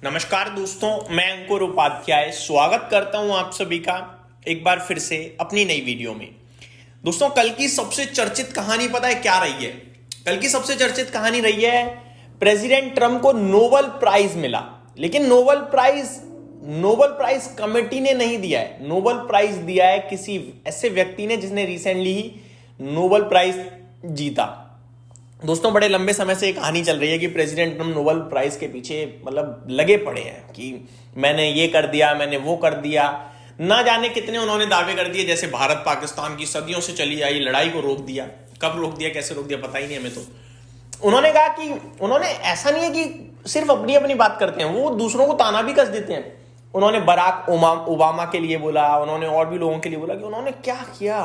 नमस्कार दोस्तों, मैं अंकुर उपाध्याय स्वागत करता हूं आप सभी का एक बार फिर से अपनी नई वीडियो में। दोस्तों, कल की सबसे चर्चित कहानी पता है क्या रही है? कल की सबसे चर्चित कहानी रही है प्रेसिडेंट ट्रंप को नोबेल प्राइज मिला, लेकिन नोबेल प्राइज कमेटी ने नहीं दिया है। नोबेल प्राइज दिया है किसी ऐसे व्यक्ति ने जिसने रिसेंटली ही नोबेल प्राइज जीता। दोस्तों, बड़े लंबे समय से एक कहानी चल रही है कि प्रेसिडेंट ट्रंप नोबेल प्राइज के पीछे लगे पड़े हैं कि मैंने ये कर दिया, मैंने वो कर दिया। ना जाने कितने उन्होंने दावे कर दिए, जैसे भारत पाकिस्तान की सदियों से चली आई लड़ाई को रोक दिया। कब रोक दिया, कैसे रोक दिया, पता ही नहीं हमें। तो उन्होंने कहा कि उन्होंने ऐसा नहीं है कि सिर्फ अपनी अपनी बात करते हैं, वो दूसरों को ताना भी कस देते हैं। उन्होंने बराक ओबामा के लिए बोला, उन्होंने और भी लोगों के लिए बोला कि उन्होंने क्या किया,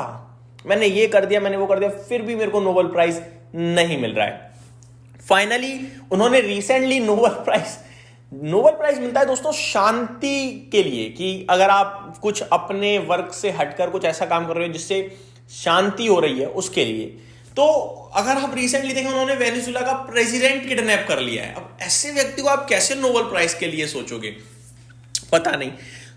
मैंने ये कर दिया, मैंने वो कर दिया, फिर भी मेरे को नोबेल प्राइज नहीं मिल रहा है। फाइनली उन्होंने रिसेंटली नोबेल प्राइज मिलता है दोस्तों शांति के लिए, कि अगर आप कुछ अपने वर्क से हटकर कुछ ऐसा काम कर रहे हो जिससे शांति हो रही है, उसके लिए। तो अगर आप रिसेंटली देखें, उन्होंने वेनेजुएला का प्रेसिडेंट किडनैप कर लिया है। अब ऐसे व्यक्ति को आप कैसे नोबेल प्राइज के लिए सोचोगे, पता नहीं।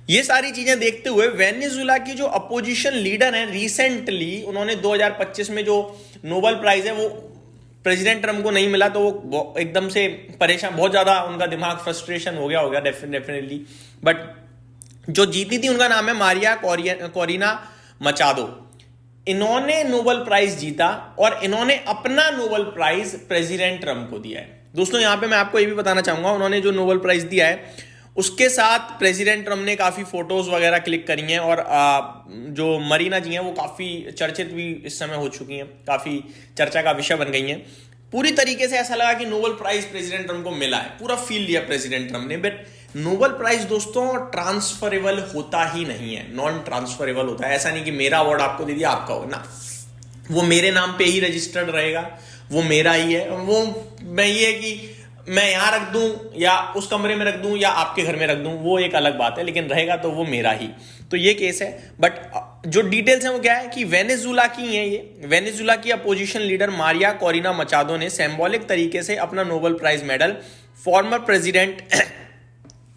ये सारी चीजें देखते हुए वेनेजुएला की जो अपोजिशन लीडर है, रिसेंटली उन्होंने 2025 में जो नोबेल प्राइज है वो प्रेसिडेंट ट्रंप को नहीं मिला, तो वो एकदम से परेशान, बहुत ज्यादा उनका दिमाग फ्रस्ट्रेशन हो गया डेफिनेटली। बट जो जीती थी उनका नाम है मारिया कोरिना मचादो। इन्होंने नोबेल प्राइज जीता और इन्होंने अपना नोबेल प्राइज प्रेसिडेंट ट्रंप को दिया है। दोस्तों, यहां पे मैं आपको ये भी बताना चाहूंगा, उन्होंने जो नोबेल प्राइज दिया है उसके साथ प्रेसिडेंट ट्रंप ने काफी फोटोज वगैरह क्लिक करी हैं, और जो मरीना जी हैं वो काफी चर्चित भी इस समय हो चुकी हैं, काफी चर्चा का विषय बन गई हैं। पूरी तरीके से ऐसा लगा कि नोबेल प्राइज प्रेसिडेंट ट्रंप को मिला है, पूरा फील लिया प्रेसिडेंट ट्रंप ने। बट नोबेल प्राइज दोस्तों ट्रांसफरेबल होता ही नहीं है, नॉन ट्रांसफरेबल होता है। ऐसा नहीं कि मेरा अवार्ड आपको दे दिया, आपका हो ना, वो मेरे नाम पे ही रजिस्टर्ड रहेगा, वो मेरा ही है। वो मैं ये है कि मैं यहां रख दूं या उस कमरे में रख दूं या आपके घर में रख दूं, वो एक अलग बात है, लेकिन रहेगा तो वो मेरा ही। तो ये केस है। बट जो डिटेल्स हैं वो क्या है कि वेनेजुएला की है, ये वेनेजुएला की opposition leader Maria Corina Machado ने सिंबॉलिक तरीके से अपना Nobel prize medal former president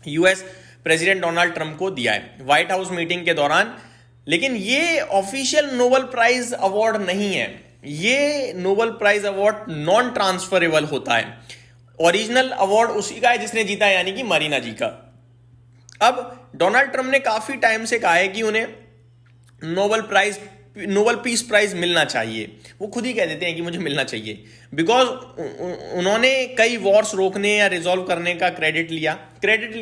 US president Donald Trump को दिया है व्हाइट हाउस मीटिंग के दौरान। लेकिन ये ऑफिशियल नोबेल प्राइज अवार्ड नहीं है, ये Nobel prize award non transferable होता है। ओरिजिनल अवार्ड उसी का है जिसने जीता, यानी कि मरीना जी का। अब डोनाल्ड ट्रंप ने काफी टाइम से कहा है कि उन्हें नोबेल पीस प्राइज मिलना चाहिए। वो खुद ही कह देते हैं कि मुझे मिलना चाहिए, बिकॉज उन्होंने कई वॉर्स रोकने या रिजॉल्व करने का क्रेडिट लिया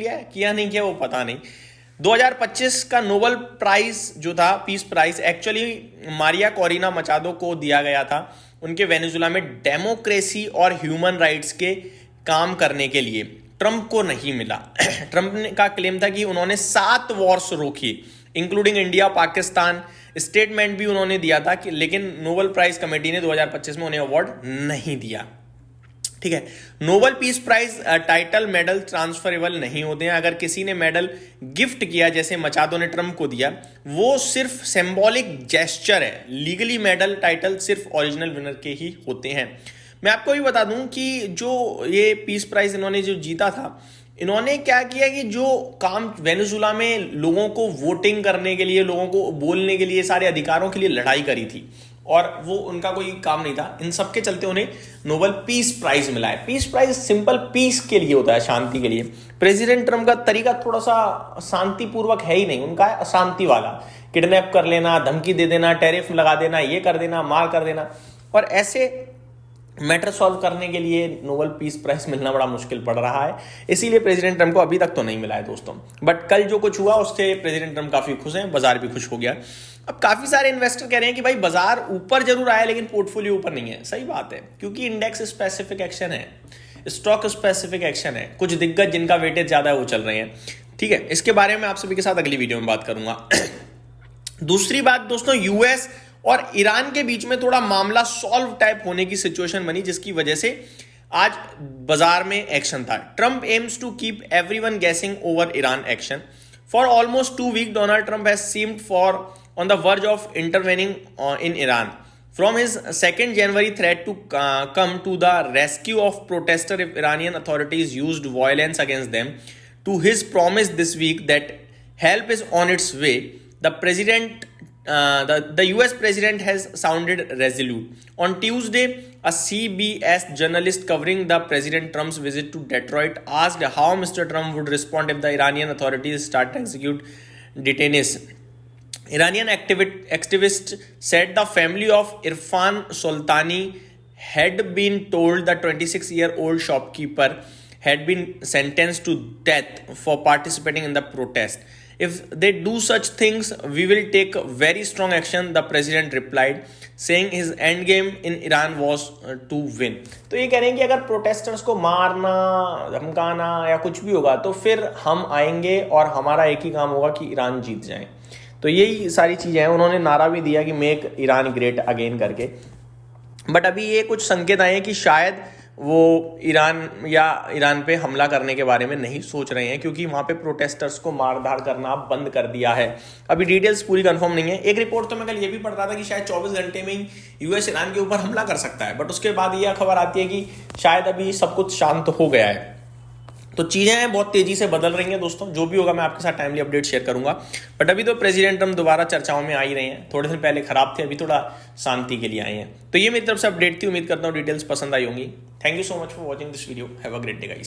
है, किया नहीं किया वो पता नहीं। 2025 का नोबेल प्राइज जो था, peace prize, actually Maria Corina Machado को दिया गया था उनके वेनेजुएला में डेमोक्रेसी और ह्यूमन राइट्स के काम करने के लिए। ट्रंप को नहीं मिला। ट्रंप का क्लेम था कि उन्होंने 7 वॉर्स रोकी, इंक्लूडिंग इंडिया, पाकिस्तान। स्टेटमेंट भी उन्होंने दिया था कि, लेकिन नोबेल प्राइज कमेटी ने 2025 में उन्हें अवार्ड नहीं दिया। ठीक है, Nobel peace prize title medal transferable नहीं होते हैं। अगर किसी ने मेडल गिफ्ट किया, जैसे मचादो ने ट्रंप को दिया, वो सिर्फ सिंबॉलिक जेस्चर है। लीगली मेडल टाइटल सिर्फ ओरिजिनल विनर के ही होते हैं। मैं आपको भी बता दूं कि जो ये पीस प्राइज इन्होंने जो जीता था, इन्होंने क्या किया कि जो काम वेनेजुएला में लोगों को वोटिंग करने के लिए, लोगों को बोलने के लिए, सारे अधिकारों के लिए लड़ाई करी थी, और वो उनका कोई काम नहीं था। इन सब के चलते उन्हें नोबेल पीस प्राइज मिला है। पीस प्राइज सिंपल पीस के लिए होता है, शांति के लिए। प्रेसिडेंट ट्रंप का तरीका थोड़ा सा शांतिपूर्वक है ही नहीं, उनका है अशांति वाला। किडनैप कर लेना, धमकी दे देना, टैरिफ लगा देना, ये कर देना, मार कर देना, और ऐसे मैटर सॉल्व करने के लिए नोबेल पीस प्राइज मिलना बड़ा मुश्किल पड़ रहा है। इसीलिए प्रेसिडेंट ट्रंप को अभी तक तो नहीं मिला है दोस्तों। बट कल जो कुछ हुआ उससे प्रेसिडेंट ट्रंप काफी खुश हैं, बाजार भी खुश हो गया। अब काफी सारे इन्वेस्टर कह रहे हैं कि भाई बाजार ऊपर जरूर आया, लेकिन पोर्टफोलियो ऊपर नहीं है। सही बात है, क्योंकि इंडेक्स स्पेसिफिक एक्शन है, स्टॉक स्पेसिफिक एक्शन है। कुछ दिग्गज जिनका वेटेज ज्यादा है वो चल रहे हैं। ठीक है, इसके बारे में आप सभी के साथ अगली वीडियो में बात करूंगा। दूसरी बात दोस्तों, यूएस और ईरान के बीच में थोड़ा मामला सॉल्व टाइप होने की सिचुएशन बनी, जिसकी वजह से आज बाजार में एक्शन था। Trump aims to keep everyone guessing over Iran action. For almost 2 week Donald Trump has seemed for on the verge of intervening in Iran. From his 2nd January threat to come to the rescue of protesters if Iranian authorities used violence against them, to his promise this week that help is on its way, the US president has sounded resolute. On Tuesday, a CBS journalist covering the President Trump's visit to Detroit asked how Mr. Trump would respond if the Iranian authorities start to execute detainees. Iranian activist said the family of Irfan Soltani had been told the 26-year-old shopkeeper had been sentenced to death for participating in the protest. If they do such things, we will take very strong action, the president replied, saying his end game in Iran was to win. तो ये कह रहे हैं कि अगर protesters को मारना, धमकाना या कुछ भी होगा तो फिर हम आएंगे और हमारा एक ही काम होगा कि ईरान जीत जाए. तो यही सारी चीज़ें हैं. उन्होंने नारा भी दिया कि मेक ईरान ग्रेट अगेन करके. बट अभी ये कुछ संकेत आए हैं कि शायद वो ईरान पे हमला करने के बारे में नहीं सोच रहे हैं, क्योंकि वहाँ पे प्रोटेस्टर्स को मारधाड़ करना बंद कर दिया है. अभी डिटेल्स पूरी कंफर्म नहीं है. एक रिपोर्ट तो मैं कल ये भी पढ़ रहा था कि शायद 24 घंटे में ही यूएस ईरान के ऊपर हमला कर सकता है, बट उसके बाद यह खबर आती है कि शायद अभी सब कुछ शांत हो गया है. तो चीज़ें बहुत तेजी से बदल रही हैं दोस्तों. जो भी होगा मैं आपके साथ टाइमली अपडेट शेयर करूंगा. बट अभी तो प्रेसिडेंट ट्रम्प दोबारा चर्चाओं में आ ही रहे हैं. थोड़े दिन पहले खराब थे, अभी थोड़ा शांति के लिए आए हैं. तो ये मेरी तरफ से अपडेट थी. उम्मीद करता हूँ डिटेल्स पसंद आई होंगी. Thank you so much for watching this video. Have a great day guys.